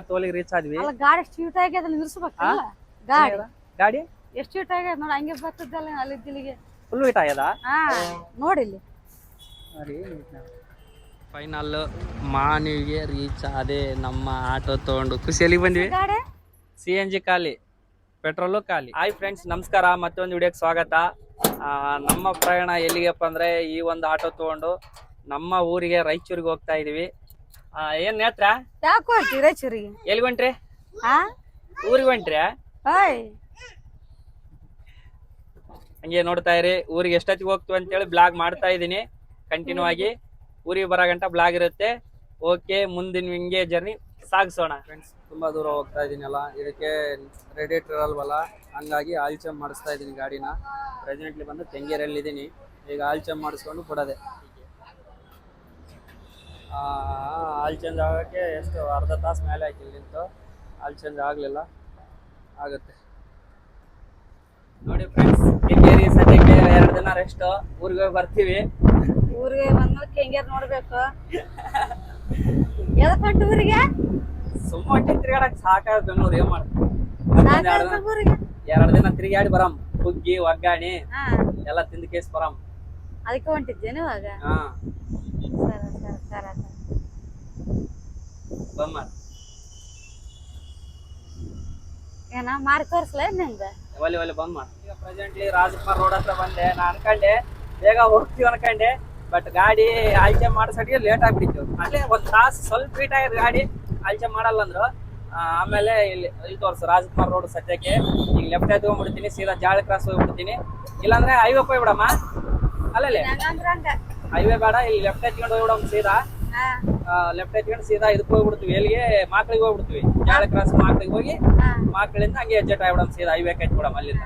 ತೋಲಿಗೆ reach ಆದ್ವಿ. ಅಲ್ಲ ಗಾಡಿ ಎಷ್ಟು ಹೀಟ್ ಆಗ್ಯದ ನಿಲ್ಸ್ಬೇಕಲ್ಲ ಗಾಡಿ ಗಾಡಿ ಎಷ್ಟು ಹೀಟ್ ಆಗ್ಯದ ನೋಡಿ ಹಂಗೆ ಬರ್ತದಲ್ಲ ಅಲ್ಲಿದ್ದಿಲ್ಲಿಗೆ ಫುಲ್ ಹೀಟ್ ಆಗ್ಯದ. ಹಾ ನೋಡಿಲ್ಲಿ ಫೈನಲ್ ಮಾನಿಗೆ ರೀಚ್ ಆದೆ. ನಮ್ಮ ಆಟೋ ತಗೊಂಡು ಖುಷಿಯಲ್ಲಿ ಬಂದ್ವಿ. ಗಾಡಿ CNG ಖಾಲಿ, ಪೆಟ್ರೋಲು ಖಾಲಿ. ಹಾಯ್ ಫ್ರೆಂಡ್ಸ್, ನಮಸ್ಕಾರ. ಮತ್ತೊಂದು ವಿಡಿಯೋಕ್ಕೆ ಸ್ವಾಗತ. ನಮ್ಮ ಪ್ರಯಾಣ ಎಲ್ಲಿಗೆಪ್ಪ ಅಂದ್ರೆ ಈ ಒಂದು ಆಟೋ ತಗೊಂಡು ನಮ್ಮ ಊರಿಗೆ ರಾಯಚೂರಿಗೆ ಹೋಗ್ತಾ ಇದೀವಿ. ಏನ್ ನೇತ್ರ ಯಾಕೆ ಹೋಗ್ತೀವಿ ರಾಯಚೂರಿಗೆ? ಎಲ್ಲಿಗೆ ಹೊಂಟ್ರಿ? ಹಾ ಊರಿಗೆ ಹೊಂಟ್ರಿ? ಹಾಯ್ ಹಂಗೆ ನೋಡ್ತಾ ಇರಿ. ಊರಿಗೆ ಎಷ್ಟೊತ್ತಿಗೆ ಹೋಗ್ತೀವಿ ಅಂತೇಳಿ ಬ್ಲಾಗ್ ಮಾಡ್ತಾ ಇದ್ದೀನಿ. ಕಂಟಿನ್ಯೂ ಆಗಿ ಊರಿಗೆ ಬರೋ ಗಂಟ ಬ್ಲಾಗ್ ಇರುತ್ತೆ. ಓಕೆ, ಮುಂದಿನ ಹಿಂಗೆ ಜರ್ನಿ ಸಾಗಿಸೋಣ. ಫ್ರೆಂಡ್ಸ್, ತುಂಬಾ ದೂರ ಹೋಗ್ತಾ ಇದೀನಲ್ಲ, ಇದಕ್ಕೆ ರೇಡಿಯೇಟರ್ ಅಲ್ವಲ್ಲ, ಹಂಗಾಗಿ ಆಯಿಲ್ ಚೇಂಜ್ ಮಾಡಿಸ್ತಾ ಇದ್ದೀನಿ ಗಾಡಿನ. ಪ್ರೆಸೆಂಟ್ಲಿ ಬಂದು ತೆಂಗೇರಲ್ಲಿ ಇದ್ದೀನಿ. ಈಗ ಆಯಿಲ್ ಚೇಂಜ್ ಮಾಡಿಸ್ಕೊಂಡು ಬಿಡೋದೆ. ಆಯಿಲ್ ಚೇಂಜ್ ಆಗೋಕ್ಕೆ ಎಷ್ಟು ಅರ್ಧ ತಾಸು ಮೇಲೆ ಆಯ್ತು. ಇಲ್ಲಿಂತ ಆಯಿಲ್ ಚೇಂಜ್ ಆಗಲಿಲ್ಲ, ಆಗುತ್ತೆ ನೋಡಿ ಫ್ರೆಂಡ್ಸ್. ಕೆಂಗೇರಿ ಸದ್ಯಕ್ಕೆ 2 ದಿನ ರೆಸ್ಟ್. ಊರಿಗೆ ಹೋಗಿ ಬರ್ತೀವಿ. ಊರಿಗೆ ಬಂದ್ಮೇಲೆ ಕೆಂಗೇರಿ ನೋಡ್ಬೇಕು. ಎದಕ್ ಹೊಂಟು ಊರಿಗೆ? ಸುಮ್ಮ ತಿರ್ಗಾಡಕ್ ಸಾಕಾಗ ಬೆಂಗಳೂರು. ಏನ್ ಮಾಡ್ತೀವಿ? 2 ದಿನ ತಿರುಗಾಡಿ ಬರಮ್. ಹುಗ್ಗಿ ಒಗ್ಗಾಣಿ ಎಲ್ಲ ತಿಂದ ಕೇಸ್ ಬರಮ್. ಅದಕ್ಕೆ ಹೊಂಟಿದ್ದೇನೆ ಇವಾಗ. ಬಮ್ಮ ಏನ ಮಾರಿ ತೋರಿಸ್ಲ ನಿಂದ ಒಲೆ ಬಂದ್ ಮಾಡ. ಈಗ ಪ್ರೆಸೆಂಟ್ಲಿ ರಾಜಕುಮಾರ್ ರೋಡ್ ಹತ್ರ ಬಂದೆ. ನಾ ಅನ್ಕಂಡೆ ಬೇಗ ಹೋಗ್ತೀವಿ ಅನ್ಕಂಡೆ, ಬಟ್ ಗಾಡಿ ಆಯ್ಕೆ ಮಾಡಿಸೋಟಿಗೆ ಲೇಟ್ ಆಗ್ಬಿಟ್ಟಿತ್ತು. ಅಲ್ಲೇ 1 ತಾಸು ಸ್ವಲ್ಪ ಹೀಟ್ ಆಗಿರೋ ಗಾಡಿ ಆಯ್ಕೆ ಮಾಡಲ್ಲ ಅಂದ್ರು. ಆಮೇಲೆ ಇಲ್ಲಿ ತೋರ್ಸು ರಾಜಕುಮಾರ್ ರೋಡ್. ಸದ್ಯಕ್ಕೆ ಈಗ ಲೆಫ್ಟ್ ಎತ್ಕೊಂಡ್ಬಿಡ್ತೀನಿ, ಸೀದಾ ಜಾಳ ಕ್ರಾಸ್ ಹೋಗ್ಬಿಡ್ತೀನಿ. ಇಲ್ಲಾಂದ್ರೆ ಹೈವೇ ಹೋಗ್ಬಿಡಮ್ಮ. ಅಲ್ಲೇ ಹೈವೇ ಬೇಡ, ಇಲ್ಲಿ ಲೆಫ್ಟ್ ಎತ್ಕೊಂಡು ಹೋಗ್ಬಿಡಮ್. ಸೀದಾ ಲೆಫ್ಟ್ ಎತ್ಕೊಂಡು ಸೀದಾ ಇದಕ್ಕೆ ಹೋಗ್ಬಿಡ್ತೀವಿ. ಎಲ್ಲಿಗೆ? ಮಾಕ್ಳಿಗೆ ಹೋಗ್ಬಿಡ್ತೀವಿ. ಜಾಳ ಕ್ರಾಸ್ ಮಾಕ್ಳಿಗೆ ಹೋಗಿ ಮಾಕ್ಳಿಂದ ಹಂಗೆ ಎಜ್ಜೆಟ್ ಆಗ್ಬಿಡಮ್. ಸೀದಾ ಹೈವೇ ಕಟ್ಬಿಡಮ್ ಅಲ್ಲಿಂದ.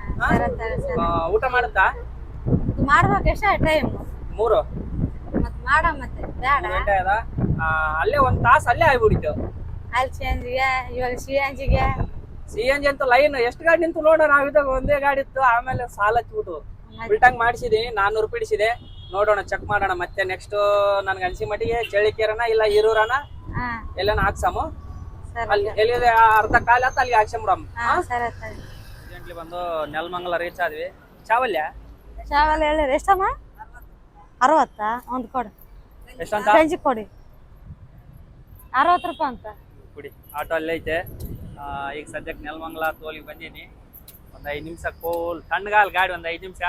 ಊಟ ಮಾಡುತ್ತಾ? ಮಾಡ್ಬೇಕು. ಎಷ್ಟ ಟೈಮ್? 3 ಮಾಡ ಮತ್ತೆ ಬೇಡ ಗಂಟೆ ಅದ. ಅಲ್ಲೇ 1 ತಾಸು ಅಲ್ಲೇ ಆಗ್ಬಿಡಿತ್ತು. ಆಯಿಲ್ ಚೇಂಜ್ಗೆ ಇವಾಗ CNG ಅಂತ ಲೈನ್ ಎಷ್ಟು ಗಾಡಿ ನಿಂತು ನೋಡ. ನಾವ್ ಇದಾಗ ಒಂದೇ ಗಾಡಿ ಇತ್ತು. ಆಮೇಲೆ ಸಾಲ ಹಚ್ಬಿಟ್ಟು ಬಿಲ್ಟಂಗ್ ಮಾಡಿಸಿದೀನಿ. 400 ರೂಪಾಯಿ ಇಡಿಸಿದೆ. ನೋಡೋಣ, ಚೆಕ್ ಮಾಡೋಣ. ಮತ್ತೆ ನೆಕ್ಸ್ಟ್ ನನ್ಗೆ ಅನ್ಸಿ ಮಟ್ಟಿಗೆ ಚಳಿಕೇರನ ಇಲ್ಲ ಹಿರೂರನ ಎಲ್ಲನ ಹಾಕ್ಸಮು. ಅಲ್ಲಿ ಎಲ್ಲಿದೆ ಅರ್ಧ ಕಾಲ ಆತ ಅಲ್ಲಿಗೆ ಹಾಕ್ಸಂಬಿಡಮ್. ಪ್ರೆಸೆಂಟ್ಲಿ ಬಂದು ನೆಲಮಂಗಲ ರೀಚ್ ಆದ್ವಿ. ಚಾವಲ್ಯ ಹೇಳಿ ಎಷ್ಟಮ್ಮ? 60 ಒಂದು ಕೊಡು. ಎಷ್ಟಂತ? ಗಂಜಿ ಕೊಡಿ. 60 ರೂಪಾಯಿ ಅಂತ ಕುಡಿ. ಆಟೋ ಅಲ್ಲೇ ಐತೆ. ಈಗ ಸದ್ಯಕ್ಕೆ ನೆಲಮಂಗಲ ತೋಲಿಗೆ ಬಂದೀನಿ. ಒಂದ್ 5 ನಿಮಿಷ ಕೋಲ್ ತಣ್ಣಗಾಲ್ ಗಾಡಿ. ಒಂದ್ 5 ನಿಮಿಷ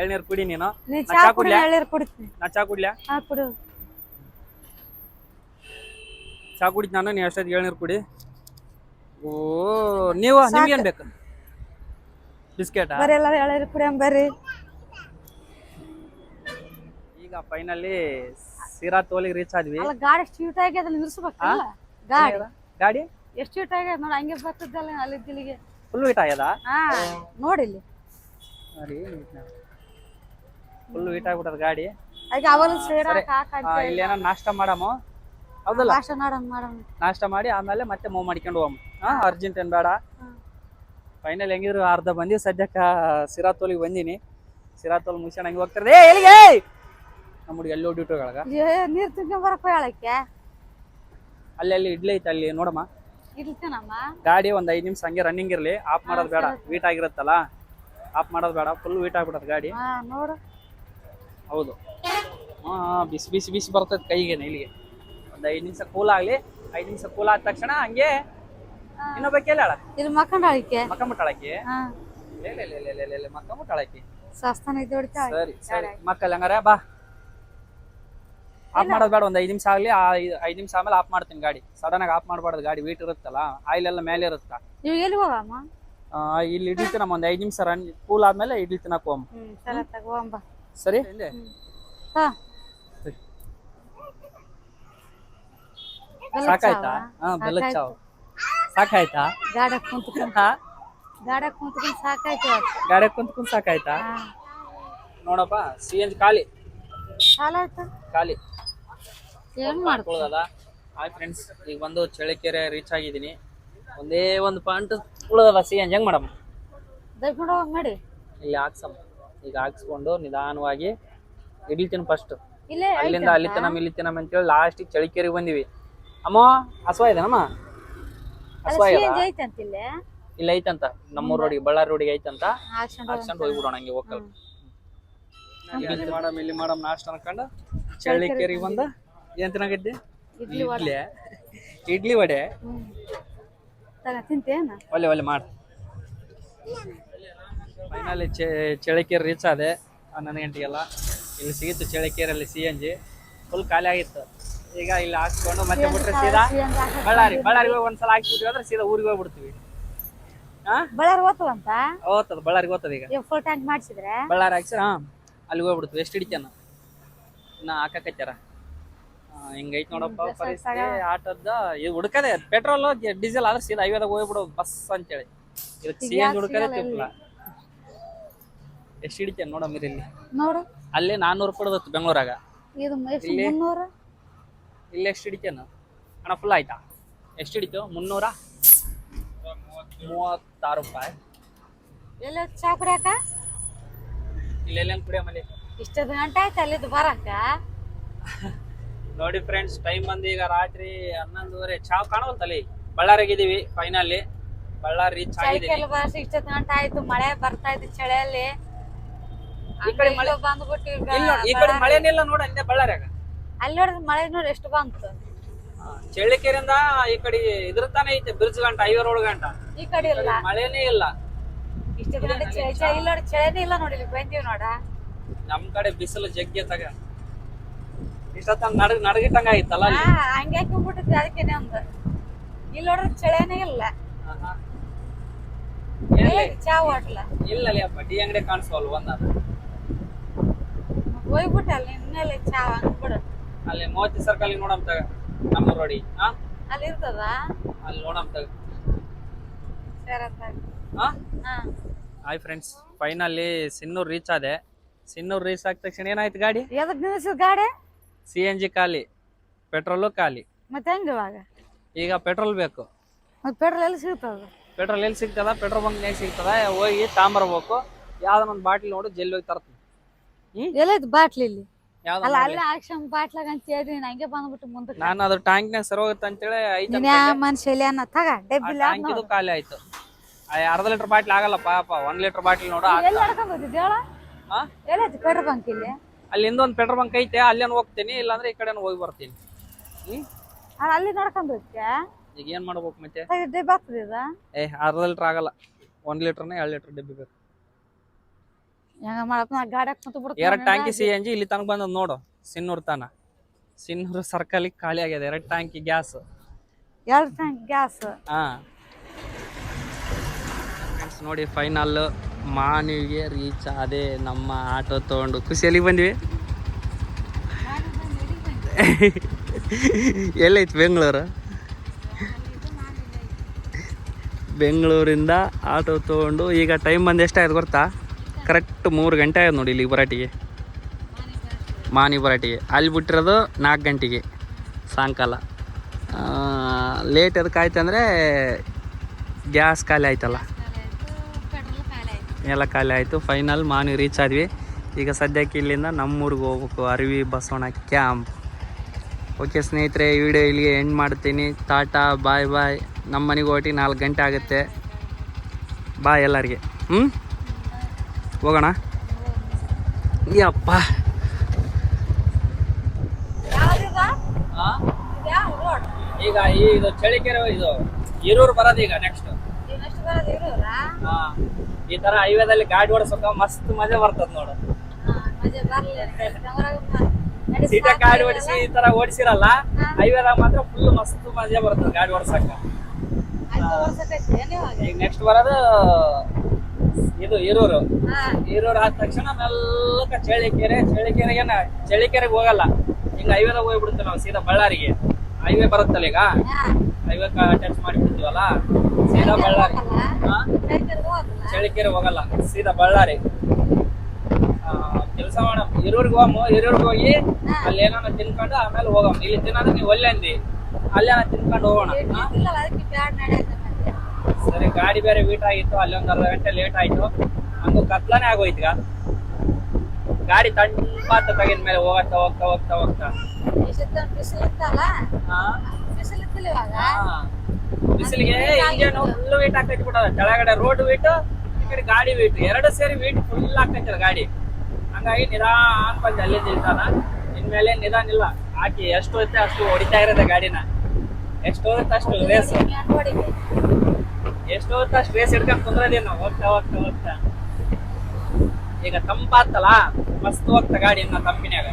ಎಳ್ನೀರು ಕುಡಿ. ನೀನು ಚಾ ಕುಡ್ಲ್ಯಾ? ನಾ ಚಾ ಕುಡ್ಲ್ಯಾ? ಚಾ ಕುಡಿದ್ ನಾನು. ನೀವ್ ಅಷ್ಟೊತ್ತಿಗೆ ಎಳ್ನೀರು ಕುಡಿ. ಓ ನಿಮ್ಗೇನ್ ಬೇಕು? ಬಿಸ್ಕೆಟಾ? ಬರ್ರಿ. ಈಗ ಫೈನಲಿ ಸಿರಾ ತೋಲಿಗೆ ರೀಚ್ ಆದ್ವಿ. ಗಾಡಿ ಎಷ್ಟು ಹೀಟ್ ಆಗ್ಯದ ನಿಲ್ಸ್ಬೇಕಲ್ಲ ಗಾಡಿ ಎಷ್ಟು ಹೀಟ್ ಆಗ್ಯದ ನೋಡಿ ಹಂಗೆ ಬರ್ತದಲ್ಲ ಅಲ್ಲಿದ್ದಿಲ್ಲಿಗೆ. ಫುಲ್ ಹೀಟ್ ಆಗ್ಯದ. ನೋಡಿಲ್ಲಿ ಫುಲ್ ಹೀಟ್ ಆಗ್ಬಿಟ್ಟದ ಗಾಡಿ. ಇಲ್ಲಿ ಏನೋ ನಾಷ್ಟ ಮಾಡಮು. ಹೌದಲ್ಲ? ನಾಷ್ಟ ಮಾಡಿ ಆಮೇಲೆ ಮತ್ತೆ ಮೂವ್ ಮಾಡ್ಕೊಂಡು ಹೋಗಮ್. ಅರ್ಜೆಂಟ್ ಏನ್ ಬೇಡ. ಫೈನಲ್ ಹೆಂಗಿದ್ರು ಅರ್ಧ ಬಂದಿವಿ. ಸದ್ಯಕ್ಕ ಸಿರಾ ತೋಲಿಗೆ ಬಂದಿನಿ. ಸಿರಾ ತೋಲ್ ಮುಗಿಸೋಣ ಹಂಗೆ ಹೋಗ್ತಾರೆ. ಎಲ್ಲಿಗೆ ನಮ್ಮ ಹುಡುಗ ಎಲ್ಲಿ ಡ್ಯೂಟಿಗಳಾಗ ನೀರ್ ತುಂಬ ಬರಕ್ ಹೇಳಕ್ಕೆ ಅಲ್ಲಿ ಇಡ್ಲಿ ಐತೆ. ಅಲ್ಲಿ ನೋಡಮ್ಮ ಗಾಡಿ. ಒಂದ್ 5 ನಿಮಿಷ ಹಂಗೆ ರನ್ನಿಂಗ್ ಇರ್ಲಿ. ಆಫ್ ಮಾಡೋದು ಬೇಡ. ವೀಟ್ ಆಗಿರುತ್ತಲ್ಲ, ಆಫ್ ಮಾಡೋದು ಬೇಡ. ಫುಲ್ ವೀಟ್ ಆಗ್ಬಿಡತ್ ಗಾಡಿ. ನೋಡು. ಹೌದು. ಬಿಸಿ ಬಿಸಿ ಬಿಸಿ ಬರ್ತದ ಕೈಗೆ. ಇಲ್ಲಿಗೆ ಒಂದ್ 5 ನಿಮಿಷ ಕೂಲ್ ಆಗ್ಲಿ. 5 ನಿಮಿಷ ಕೂಲ್ ಆದ ತಕ್ಷಣ ಹಂಗೆ ಇನ್ನೊಬ್ಬಕ್ಕೆ ಹೇಳ ಇಲ್ಲಿ ಮಕ್ಕಂಡಾಳಿಕೆ ಮಕ್ಕಂಬಿಟ್ಟಾಳಕಿ. ಮಕ್ಕಂಬಿಟ್ಟಾಳಕಿ. ಸರಿ ಸರಿ ಮಕ್ಕಳ ಹಂಗಾರ ಬಾ. ಆಫ್ ಮಾಡೋದು ಬೇಡ. ಒಂದ್ 5 ನಿಮಿಷ ಆಗ್ಲಿ. 5 ನಿಮಿಷ ಆಮೇಲೆ ಆಫ್ ಮಾಡ್ತೀನಿ ಗಾಡಿ. ಸಡನ್ ಆಗಿ ಆಫ್ ಮಾಡ್ಬಾರ್ದು. ಗಾಡಿ ವೀಟ್ ಇರುತ್ತಲ್ಲ, ಆಯಿಲ್ ಎಲ್ಲ ಮೇಲೆ ಇರುತ್ತಾ. ಇಲ್ಲಿ ಇಡ್ಲಿ ತಿನ್ನಮ್ಮ. ಒಂದ್ 5 ನಿಮಿಷ ರನ್ ಕೂಲ್ ಆದ್ಮೇಲೆ ಇಡ್ಲಿ ತಿನ್ನಕ್ ಹೋಗಮ್ಮ. ಸರಿ. ಸಾಕಾಯ್ತಾ? ಬೆಲ್ಲದ ಚಾವ್ ಸಾಕಾಯ್ತಾ? ಗಾಡಿ ಕುಂತ್ಕೊಂಡು ಸಾಕಾಯ್ತಾ? ನೋಡಪ್ಪ, CNG ಖಾಲಿ. ಏನ್ ಮಾಡ್ಕೊಳ್ಳೋದ? ಹಾಯ್ ಫ್ರೆಂಡ್ಸ್, ಈಗ ಬಂದು ಚಳಿಕೆರೆ ರೀಚ್ ಆಗಿದ್ದೀನಿ. ಒಂದೇ ಒಂದು ಪಾಯಿಂಟ್ ಉಳಿದದ. CNG ಹೆಂಗ್ ಮಾಡಮ್ಮ? ಮಾಡಿ ಇಲ್ಲಿ ಹಾಕ್ಸಮ್ಮ. ಈಗ ಹಾಕ್ಸ್ಕೊಂಡು ನಿಧಾನವಾಗಿ ಇಡ್ಲಿತೀನಿ ಫಸ್ಟ್. ಅಲ್ಲಿಂದ ಅಲ್ಲಿ ತನಮ್ ಇಲ್ಲಿ ತನಮ್ ಅಂತೇಳಿ ಲಾಸ್ಟಿಗೆ ಚಳಿಕೆರೆಗೆ ಬಂದಿವಿ. ಅಮ್ಮ ಹಸುವ ಇದೆನಮ್ಮ ಹಸುವ ಐತೆ ಅಂತಿಲ್ಲ ಇಲ್ಲ ಐತಂತ ನಮ್ಮೂರ್ ರೋಡಿಗೆ ಬಳ್ಳಾರಿ ರೋಡಿಗೆ ಐತಂತ ಹಾಕ್ಸ್ಕೊಂಡು ಹಾಕ್ಸ್ಕೊಂಡು ಹೋಗ್ಬಿಡೋಣ ಹಂಗೆ ಹೋಗಲ್ ಇಲ್ಲಿ ಮಾಡಮ್ ನಾಷ್ಟ ಅನ್ಕೊಂಡು ಚಳ್ಳಿಕೇರಿಗೆ ಬಂದ ಏನ್ ತಿನ್ನಾಗಿದ್ದೆ ಇಡ್ಲಿ ವಡೆ ತಿಂತೇನ ಒಳ್ಳೆ ಒಳ್ಳೆ ಮಾಡ ಫೈನಲಿ ಚಳಿಕೇರಿ ರೀಚ್ ಆದೆ 11 ಗಂಟೆಗೆಲ್ಲ ಇಲ್ಲಿ ಸಿಗಿತ್ತು ಚಳಿಕೇರಿಯಲ್ಲಿ CNG ಫುಲ್ ಖಾಲಿ ಆಗಿತ್ತು ಈಗ ಇಲ್ಲಿ ಹಾಕ್ಸ್ಕೊಂಡು ಮತ್ತೆ ಬಿಟ್ರೆ ಸೀದಾ ಬಳ್ಳಾರಿಗೆ ಒಂದ್ಸಲ ಹಾಕ್ಸ್ಬಿಟ್ವಿ ಅಂದ್ರೆ ಸೀದಾ ಊರಿಗೆ ಹೋಗ್ಬಿಡ್ತೀವಿ ಬಳ್ಳಾರಿ ಹೋಗ್ತದಂತ ಹೋಗ್ತದ ಬಳ್ಳಾರಿಗೆ ಹೋಗ್ತದ ಈಗ ಫುಲ್ ಟ್ಯಾಂಕ್ ಮಾಡಿಸಿದ್ರೆ ಬಳ್ಳಾರಿ ಹಾಕ್ಸಿರ ಅಲ್ಲಿಗೆ ಹೋಗ್ಬಿಡ್ತೀವಿ ಎಷ್ಟು ಹಿಡಿತಾನ ಇನ್ನ ಹಾಕಕತ್ತಾರ ಹಿಂಗೈತ್ ನೋಡಪ್ಪ ಪರಿಸ್ಥಿತಿ ಆಟದ ಇದು ಹುಡ್ಕದೆ ಪೆಟ್ರೋಲ್ ಡೀಸೆಲ್ ಆದ್ರೆ ಸೀದಾ ಹೈವೇದಾಗ ಹೋಗ್ಬಿಡೋದು ಬಸ್ ಅಂತೇಳಿ ಇದಕ್ಕೆ CNG ಹುಡ್ಕದೆ ತಿಪ್ಪಲ ಎಷ್ಟು ಹಿಡಿತಾನ ನೋಡಮ್ಮ ಇಲ್ಲಿ ನೋಡು ಅಲ್ಲಿ 400 ರೂಪಾಯಿ ಬೆಂಗಳೂರಾಗ ಇದು 300 ಇಲ್ಲಿ ಎಷ್ಟು ಹಿಡಿತಾನ ಅಣ್ಣ ಫುಲ್ ಆಯ್ತಾ ಎಷ್ಟು ಹಿಡಿತು 336 ರೂಪಾಯಿ ಎಲ್ಲ ಚಾ ಕುಡಿಯಾಕ ಇಲ್ಲೆಲ್ಲ ಕುಡಿಯ ಮನೆ ಇಷ್ಟೊಂದು ಗಂಟೆ ಆಯ್ತು ಅಲ್ಲಿದ್ದು ಬರಕ್ಕ ನೋಡಿ ಫ್ರೆಂಡ್ಸ್ ಟೈಮ್ ಬಂದು ಈಗ ರಾತ್ರಿ 11:30 ಚಾವ್ ಕಾಣವಲ್ತಲ್ಲಿ ಬಳ್ಳಾರಿಗಿದೀವಿ ಫೈನಲಿ ಬಳ್ಳಾರಿ ರೀಚ್ ಆಗಿದ್ದೀವಿ ಇಷ್ಟೊಂದು ಗಂಟೆ ಆಯ್ತು ಮಳೆ ಬರ್ತಾ ಇತ್ತು ಚಳಿಯಲ್ಲಿ ಈ ಕಡೆ ಮಳೆ ಬಂದ್ಬಿಟ್ಟು ಈ ಕಡೆ ಮಳೆನಿಲ್ಲ ನೋಡ ಹಿಂದೆ ಬಳ್ಳಾರಿಯಾಗ ಅಲ್ಲಿ ನೋಡಿದ್ರೆ ಮಳೆ ನೋಡಿ ಎಷ್ಟು ಬಂತು ಚಳ್ಳಿಕೆರೆಯಿಂದ ಈ ಕಡೆ ಇದ್ರ ತಾನೇ ಐತೆ ಬ್ರಿಡ್ಜ್ ಗಂಟ ಹೈವೇ ರೋಡ್ ಗಂಟ ಈ ಕಡೆ ಇಲ್ಲ ಮಳೆನೇ ಇಲ್ಲ ಇಷ್ಟು ಗಂಟೆ ಚಳಿ ಇಲ್ಲ ನೋಡಿ ಚಳಿನೇ ಇಲ್ಲ ನೋಡಿ ಇಲ್ಲಿ ಬಂದೀವಿ ನೋಡ ನಮ್ ಕಡೆ ಬಿಸಿಲು ಜಗ್ಗಿ ತಗ ಇಷ್ಟೊತ್ತ ನಡಗಿಟ್ಟಂಗ ಆಯ್ತಲ್ಲ ಹಂಗೆ ಹಾಕೊಂಡ್ಬಿಟ್ಟಿದ್ವಿ ಅದಕ್ಕೇನೆ ಒಂದು ಇಲ್ಲಿ ನೋಡ್ರೆ ಚಳಿನೇ ಇಲ್ಲ ಚಾ ಹೋಟ್ಲ ಇಲ್ಲ ಅಪ್ಪ ಡಿ ಅಂಗಡಿ ಕಾಣಿಸೋಲ್ ಒಂದ ಹೋಗ್ಬಿಟ್ಟಲ್ಲ ಇನ್ನೆಲ್ಲ ಚಾ ಹಂಗ್ಬಿಡು ಅಲ್ಲಿ ಮೋತಿ ಸರ್ಕಲ್ ನೋಡಮ್ ತಗ ನಮ್ಮ ರೋಡಿ ಅಲ್ಲಿ ಇರ್ತದ ಅಲ್ಲಿ ನೋಡಮ್ ತಗ hi friends finally Sinnur reach ಆದೆ ಸಿನ್ನೂರ್ ರೀಚ್ ಆದ ತಕ್ಷಣ ಏನಾಯ್ತು ಗಾಡಿ ಎದಕ್ ನಿಲ್ಸಿದ ಗಾಡಿ CNG ಖಾಲಿ ಪೆಟ್ರೋಲು ಖಾಲಿ ಮತ್ತೆ ಹೆಂಗ ಇವಾಗ ಈಗ ಪೆಟ್ರೋಲ್ ಬೇಕು ಮತ್ತೆ ಪೆಟ್ರೋಲ್ ಎಲ್ಲಿ ಸಿಗ್ತದ ಪೆಟ್ರೋಲ್ ಎಲ್ಲಿ ಸಿಗ್ತದ ಪೆಟ್ರೋಲ್ ಬಂಕ್ ನ್ಯಾಗ ಸಿಗ್ತದ ಹೋಗಿ ತಾಂಬರ್ಬೇಕು ಯಾವ್ದೊಂದು ಬಾಟ್ಲಿ ನೋಡು ಜಲ್ಲಿ ಹೋಗಿ ತರ್ತೀನಿ ಎಲ್ಲೈತಿ ಬಾಟ್ಲಿ ಇಲ್ಲಿ ಯಾವ್ದು ಅಲ್ಲ ಅಲ್ಲೇ ಆಕ್ಷನ್ ಬಾಟ್ಲಾಗ ಅಂತ ಹೇಳಿದ್ವಿ ಹಂಗೆ ಬಂದ್ಬಿಟ್ಟು ಮುಂದಕ್ಕೆ ನಾನು ಅದ್ರ ಟ್ಯಾಂಕ್ನಾಗ ಸರ್ ಹೋಗುತ್ತೆ ಅಂತೇಳಿ ಐತೆ ಮನುಷ್ಯ ಅನ್ನ ತಗ ಡೆಬ್ಬಿಲ್ಲ ಟ್ಯಾಂಕ್ ಇದು ಖಾಲಿ ಆಯ್ತು ಅರ್ಧ ಲೀಟರ್ ಬಾಟ್ಲಿ ಆಗಲ್ಲ ಪಾಪ 1 ಲೀಟರ್ ಬಾಟ್ಲಿ ನೋಡು ಎಲ್ಲಿ ನಡ್ಕೊಂಡ್ ಹೋಗಿದ್ದೆ ಹೇಳ ಎಲ್ಲೈತಿ ಪೆಟ್ರೋಲ್ ಬಂಕ್ ಇಲ್ಲಿ ಅಲ್ಲಿ ಇಂದೊಂದು ಪೆಟ್ರೋಲ್ ಬಂಕ್ ಐತೆ ಅಲ್ಲೇನು ಹೋಗ್ತೀನಿ ಇಲ್ಲಾಂದ್ರೆ ಈ ಕಡೆ ಹೋಗಿ ಬರ್ತೀನಿ ಅಲ್ಲಿ ನಡ್ಕೊಂಡ್ ಹೋಗ್ತೀಯ ಈಗ ಏನ್ ಮಾಡ್ಬೇಕು ಮತ್ತೆ ಡೆಬ್ಬಿ ಆಗ್ತದೆ ಇದು ಅರ್ಧ ಲೀಟರ್ ಆಗಲ್ಲ 1 ಲೀಟರ್ನೇ 2 ಲೀಟರ್ ಡಬ್ಬಿ ಬೇಕು ಹೆಂಗ ಮಾಡಪ್ಪ ನಾ ಗಾಡಿ ಕುಂತು ಬಿಡ್ತೀನಿ 2 ಟ್ಯಾಂಕಿ CNG ಇಲ್ಲಿ ತನಕ ಬಂದದ್ ನೋಡು ಸಿನ್ನೂರ್ ತನ ಸಿನ್ನೂರ್ ಸರ್ಕಲ್ ಖಾಲಿ ಆಗಿದೆ 2 ಟ್ಯಾಂಕಿ ಗ್ಯಾಸ್ 2 ಟ್ಯಾಂಕ್ ಗ್ಯಾಸ್ ನೋಡಿ ಫೈನಲ್ ಮಾನಿಗೆ ರೀಚ್ ಆದೆ ನಮ್ಮ ಆಟೋ ತಗೊಂಡು ಖುಷಿಯಲ್ಲಿ ಬಂದ್ವಿ ಎಲ್ಲೈತಿ ಬೆಂಗಳೂರಿಂದ ಆಟೋ ತಗೊಂಡು ಈಗ ಟೈಮ್ ಬಂದು ಎಷ್ಟಾಯ್ತು ಗೊತ್ತಾ ಕರೆಕ್ಟ್ 3 ಗಂಟೆ ಆಯ್ತು ನೋಡಿ ಇಲ್ಲಿಗೆ ಬರಾಟಿಗೆ ಮಾನಿ ಬರಾಟಿಗೆ ಅಲ್ಲಿ ಬಿಟ್ಟಿರೋದು 4 ಗಂಟೆಗೆ ಸಾಯಂಕಾಲ ಲೇಟ್ ಅದಕ್ಕೆ ಆಯ್ತು ಅಂದರೆ ಗ್ಯಾಸ್ ಖಾಲಿ ಆಯ್ತಲ್ಲ ಎಲ್ಲ ಖಾಲಿ ಆಯಿತು ಫೈನಲ್ ಮಾನಿ ರೀಚ್ ಆದ್ವಿ ಈಗ ಸದ್ಯಕ್ಕೆ ಇಲ್ಲಿಂದ ನಮ್ಮೂರಿಗೆ ಹೋಗ್ಬೇಕು ಅರಿವಿ ಬಸವಣ್ಣ ಕ್ಯಾಂಪ್ ಓಕೆ ಸ್ನೇಹಿತರೆ ಈ ವಿಡಿಯೋ ಇಲ್ಲಿಗೆ ಎಂಡ್ ಮಾಡ್ತೀನಿ ಟಾಟಾ ಬಾಯ್ ಬಾಯ್ ನಮ್ಮ ಮನೆಗೆ ಹೊರಟಿ 4 ಗಂಟೆ ಆಗುತ್ತೆ ಬಾಯ್ ಎಲ್ಲರಿಗೆ ಹೋಗೋಣ ಯಪ್ಪ ಈಗ ಇದು ಚಳಿಕೆರೆ ಇದು ಹಿರೂರು ಬರೋದು ಈಗ ನೆಕ್ಸ್ಟ್ ಈ ತರ ಹೈವೇದಲ್ಲಿ ಗಾಡಿ ಓಡಿಸೋಕ ಮಸ್ತ್ ಮಜಾ ಬರ್ತದ ನೋಡು ಸೀಟಾ ಗಾಡಿ ಓಡಿಸಿ ಈ ತರ ಓಡಿಸಿರಲ್ಲ ಹೈವೇದಾಗ ಮಾತ್ರ ಫುಲ್ ಮಸ್ತ್ ಮಜಾ ಬರ್ತದ ಗಾಡಿ ಓಡಿಸಕ ಈಗ ನೆಕ್ಸ್ಟ್ ಬರೋದು ಇದು ಹಿರೂರು ಆದ ತಕ್ಷಣ ಮೆಲ್ಲಕ ಚಳಿಕೆರೆಗೆ ಹೋಗಲ್ಲ ಹಿಂಗ ಹೈವೇದಾಗ ಹೋಗ್ಬಿಡ್ತೀವಿ ನಾವು ಸೀದಾ ಬಳ್ಳಾರಿಗೆ ಹೈವೇ ಬರುತ್ತಲ್ಲ ಈಗ ಹೈವೇ ಟಚ್ ಮಾಡಿಬಿಡ್ತೀವಲ್ಲ ಸೀದಾ ಬಳ್ಳಾರಿ ಚಳಿಕೆರೆ ಹೋಗಲ್ಲ ಸೀದಾ ಬಳ್ಳಾರಿ ಕೆಲಸ ಮಾಡಮ್ ಹಿರೂರಿಗೆ ಹೋಗಿ ಅಲ್ಲಿ ಏನಾನ ತಿನ್ಕೊಂಡು ಆಮೇಲೆ ಹೋಗಮ್ ಇಲ್ಲಿ ತಿನ್ನೋದು ನೀವು ಒಲ್ಲೆ ಅಂದಿ ಅಲ್ಲೇನ ತಿನ್ಕೊಂಡು ಹೋಗೋಣ ಸರಿ ಗಾಡಿ ಬೇರೆ ವೀಟ್ ಆಗಿತ್ತು ಅಲ್ಲಿ ಒಂದು ಅರ್ಧ ಗಂಟೆ ಲೇಟ್ ಆಯ್ತು ಹಂಗು ಕತ್ಲಾನೇ ಆಗೋಯ್ತು ಗಾಡಿ ತಂಪಾತ ತೆಗಿದ ಮೇಲೆ ಹೋಗ್ತಾ ಬಿಸಿಲು ಇವಾಗ ಬಿಸಿಲಿಗೆ ಇಂಜನ್ ಫುಲ್ ವೇಟ್ ಹಾಕೈತಿ ಬಿಡೋದ ಕೆಳಗಡೆ ರೋಡ್ ವೇಟ್ ಈ ಕಡೆ ಗಾಡಿ ವೇಟ್ ಎರಡು ಸೇರಿ ವೇಟ್ ಫುಲ್ ಹಾಕೈತಿರ ಗಾಡಿ. ಹಂಗಾಗಿ ನಿಧಾನ ಬಂದು ಅಲ್ಲಿಂದ ಇಲ್ತಾನ. ಇನ್ಮೇಲೆ ನಿಧಾನ ಇಲ್ಲ, ಹಾಕಿ ಎಷ್ಟು ಹೋಗುತ್ತೆ ಅಷ್ಟು ಹೊಡಿತಾ ಇರೋದೆ ಗಾಡಿನ. ಎಷ್ಟು ಹೋಗುತ್ತೆ ಅಷ್ಟು ರೇಸ್, ಎಷ್ಟು ಹೋಗುತ್ತೆ ಅಷ್ಟು ರೇಸ್ ಹಿಡ್ಕೊಂಡ್ ಕುಂದ್ರದೇನು ಹೋಗ್ತಾ ಹೋಗ್ತಾ ಹೋಗ್ತಾ. ಈಗ ತಂಪಾತಲ್ಲ ಮಸ್ತ್ ಹೋಗ್ತಾ ಗಾಡಿ ಇನ್ನ ತಂಪಿನ್ಯಾಗ.